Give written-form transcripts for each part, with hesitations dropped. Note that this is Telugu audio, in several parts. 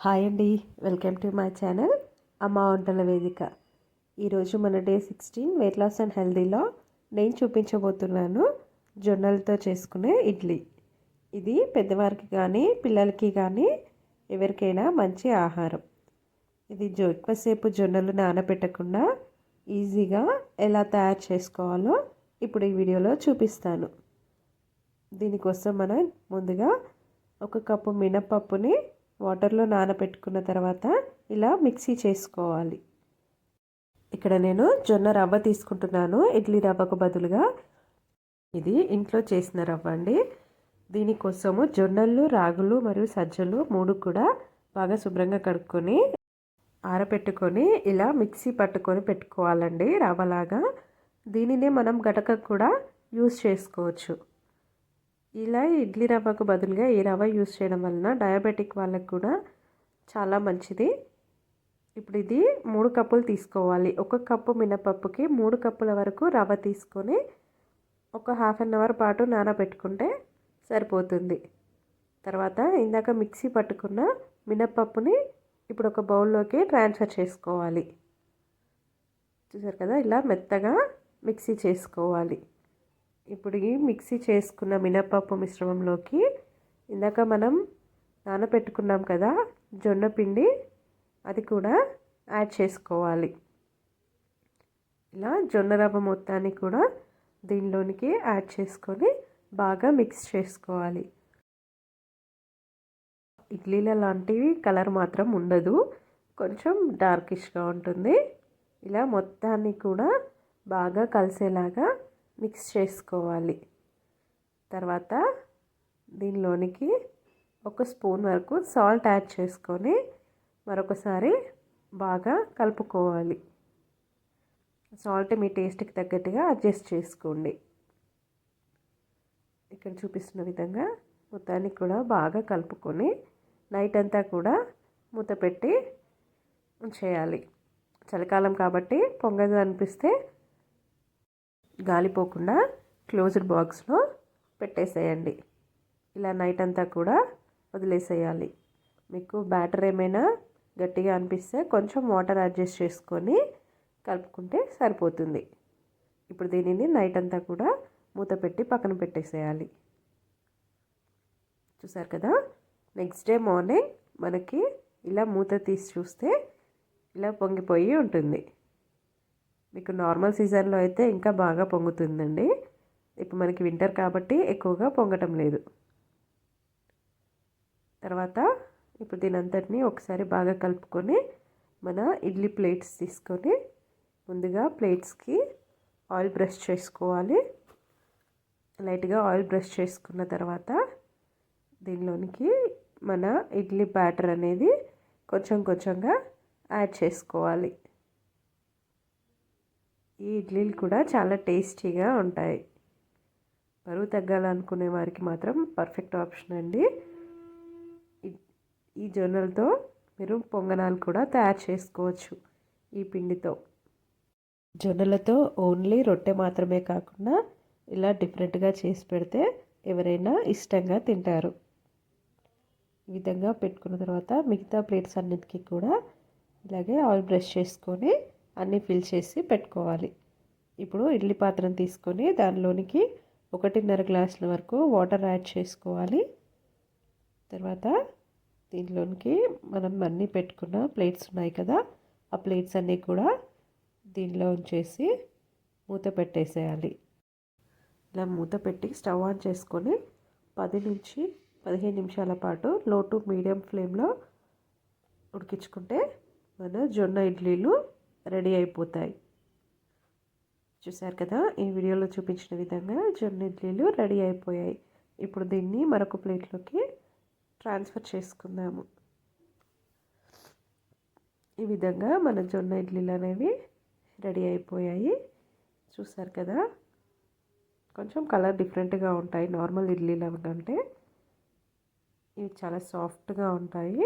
హాయ్ అండి, వెల్కమ్ టు మై ఛానల్ అమ్మ వంటల వేదిక. ఈరోజు మన డే 16 వెయిట్ లాస్ అండ్ హెల్దీలో నేను చూపించబోతున్నాను జొన్నలతో చేసుకునే ఇడ్లీ. ఇది పెద్దవారికి కానీ పిల్లలకి కానీ ఎవరికైనా మంచి ఆహారం. ఇది ఎక్కువసేపు జొన్నలు నానబెట్టకుండా ఈజీగా ఎలా తయారు చేసుకోవాలో ఇప్పుడు ఈ వీడియోలో చూపిస్తాను. దీనికోసం మనం ముందుగా 1 కప్పు మినపప్పుని వాటర్లో నానబెట్టుకున్న తర్వాత ఇలా మిక్సీ చేసుకోవాలి. ఇక్కడ నేను జొన్న రవ్వ తీసుకుంటున్నాను, ఇడ్లీ రవ్వకు బదులుగా. ఇది ఇంట్లో చేసిన రవ్వ అండి. దీనికోసము జొన్నలు, రాగులు మరియు సజ్జలు 3 కూడా బాగా శుభ్రంగా కడుక్కొని ఆరబెట్టుకొని ఇలా మిక్సీ పట్టుకొని పెట్టుకోవాలండి రవ్వలాగా. దీనినే మనం గటక కూడా యూస్ చేసుకోవచ్చు. ఇలా ఇడ్లీ రవ్వకు బదులుగా ఈ రవ్వ యూస్ చేయడం వలన డయాబెటిక్ వాళ్ళకు కూడా చాలా మంచిది. ఇప్పుడు ఇది 3 కప్పులు తీసుకోవాలి. 1 కప్పు మినపప్పుకి 3 కప్పుల వరకు రవ్వ తీసుకొని ఒక హాఫ్ అన్ అవర్ పాటు నానబెట్టుకుంటే సరిపోతుంది. తర్వాత ఇందాక మిక్సీ పట్టుకున్న మినపప్పుని ఇప్పుడు ఒక బౌల్లోకి ట్రాన్స్ఫర్ చేసుకోవాలి. చూసారు కదా, ఇలా మెత్తగా మిక్సీ చేసుకోవాలి. ఇప్పుడు ఈ మిక్సీ చేసుకున్న మినపప్పు మిశ్రమంలోకి ఇందాక మనం నానబెట్టుకున్నాం కదా జొన్న పిండి, అది కూడా యాడ్ చేసుకోవాలి. ఇలా జొన్న రవ్వ మొత్తాన్ని కూడా దీనిలోనికి యాడ్ చేసుకొని బాగా మిక్స్ చేసుకోవాలి. ఇడ్లీల లాంటివి కలర్ మాత్రం ఉండదు, కొంచెం డార్కిష్గా ఉంటుంది. ఇలా మొత్తాన్ని కూడా బాగా కలిసేలాగా మిక్స్ చేసుకోవాలి. తర్వాత దీనిలోనికి 1 స్పూన్ వరకు సాల్ట్ యాడ్ చేసుకొని మరొకసారి బాగా కలుపుకోవాలి. సాల్ట్ మీ టేస్ట్కి తగ్గట్టుగా అడ్జస్ట్ చేసుకోండి. ఇక్కడ చూపిస్తున్న విధంగా మొత్తాన్ని కూడా బాగా కలుపుకొని నైట్ అంతా కూడా మూత పెట్టి ఉంచేయాలి. చలికాలం కాబట్టి పొంగదు అనిపిస్తే గాలిపోకుండా క్లోజ్డ్ బాక్స్లో పెట్టేసేయండి. ఇలా నైట్ అంతా కూడా వదిలేసేయాలి. మీకు బ్యాటర్ ఏమైనా గట్టిగా అనిపిస్తే కొంచెం వాటర్ అడ్జస్ట్ చేసుకొని కలుపుకుంటే సరిపోతుంది. ఇప్పుడు దీనిని నైట్ అంతా కూడా మూత పెట్టి పక్కన పెట్టేసేయాలి. చూసారు కదా, నెక్స్ట్ డే మార్నింగ్ మనకి ఇలా మూత తీసి చూస్తే ఇలా పొంగిపోయి ఉంటుంది. మీకు నార్మల్ సీజన్లో అయితే ఇంకా బాగా పొంగుతుందండి. ఇప్పుడు మనకి వింటర్ కాబట్టి ఎక్కువగా పొంగటం లేదు. తర్వాత ఇప్పుడు దీని అంతటిని ఒకసారి బాగా కలుపుకొని మన ఇడ్లీ ప్లేట్స్ తీసుకొని ముందుగా ప్లేట్స్కి ఆయిల్ బ్రష్ చేసుకోవాలి. లైట్గా ఆయిల్ బ్రష్ చేసుకున్న తర్వాత దీనిలోనికి మన ఇడ్లీ బ్యాటర్ అనేది కొంచెం కొంచెంగా యాడ్ చేసుకోవాలి. ఈ ఇడ్లీలు కూడా చాలా టేస్టీగా ఉంటాయి. బరువు తగ్గాలనుకునే వారికి మాత్రం పర్ఫెక్ట్ ఆప్షన్ అండి. ఈ జొన్నలతో మీరు పొంగనాలు కూడా తయారు చేసుకోవచ్చు. ఈ పిండితో జొన్నలతో ఓన్లీ రొట్టె మాత్రమే కాకుండా ఇలా డిఫరెంట్గా చేసి పెడితే ఎవరైనా ఇష్టంగా తింటారు. ఈ విధంగా పెట్టుకున్న తర్వాత మిగతా ప్లేట్స్ అన్నిటికీ కూడా ఇలాగే ఆయిల్ బ్రష్ చేసుకొని అన్నీ ఫిల్ చేసి పెట్టుకోవాలి. ఇప్పుడు ఇడ్లీ పాత్రను తీసుకొని దానిలోనికి 1.5 గ్లాసుల వరకు వాటర్ యాడ్ చేసుకోవాలి. తర్వాత దీనిలోనికి మనం అన్నీ పెట్టుకున్న ప్లేట్స్ ఉన్నాయి కదా, ఆ ప్లేట్స్ అన్నీ కూడా దీనిలో ఉంచేసి మూత పెట్టేసేయాలి. ఇలా మూత పెట్టి స్టవ్ ఆన్ చేసుకొని 10 నుంచి 15 నిమిషాల పాటు లో టు మీడియం ఫ్లేమ్లో ఉడికించుకుంటే మన జొన్న ఇడ్లీలు రెడీ అయిపోతాయి. చూసారు కదా, ఈ వీడియోలో చూపించిన విధంగా జొన్న ఇడ్లీలు రెడీ అయిపోయాయి. ఇప్పుడు దీన్ని మరొక ప్లేట్లోకి ట్రాన్స్ఫర్ చేసుకుందాము. ఈ విధంగా మన జొన్న ఇడ్లీలు అనేవి రెడీ అయిపోయాయి. చూసారు కదా, కొంచెం కలర్ డిఫరెంట్గా ఉంటాయి నార్మల్ ఇడ్లీల కంటే. ఇవి చాలా సాఫ్ట్గా ఉంటాయి,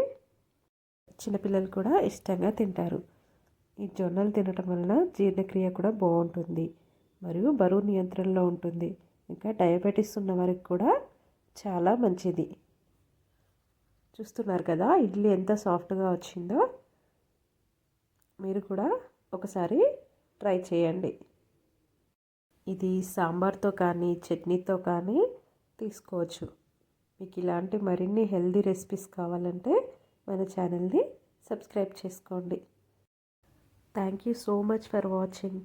చిన్నపిల్లలు కూడా ఇష్టంగా తింటారు. ఈ జొన్నలు తినటం వలన జీర్ణక్రియ కూడా బాగుంటుంది మరియు బరువు నియంత్రణలో ఉంటుంది. ఇంకా డయాబెటీస్ ఉన్న వారికి కూడా చాలా మంచిది. చూస్తున్నారు కదా ఇడ్లీ ఎంత సాఫ్ట్గా వచ్చిందో. మీరు కూడా ఒకసారి ట్రై చేయండి. ఇది సాంబార్తో కానీ చట్నీతో కానీ తీసుకోవచ్చు. మీకు ఇలాంటి మరిన్ని హెల్దీ రెసిపీస్ కావాలంటే మన ఛానల్ని సబ్స్క్రైబ్ చేసుకోండి. Thank you so much for watching.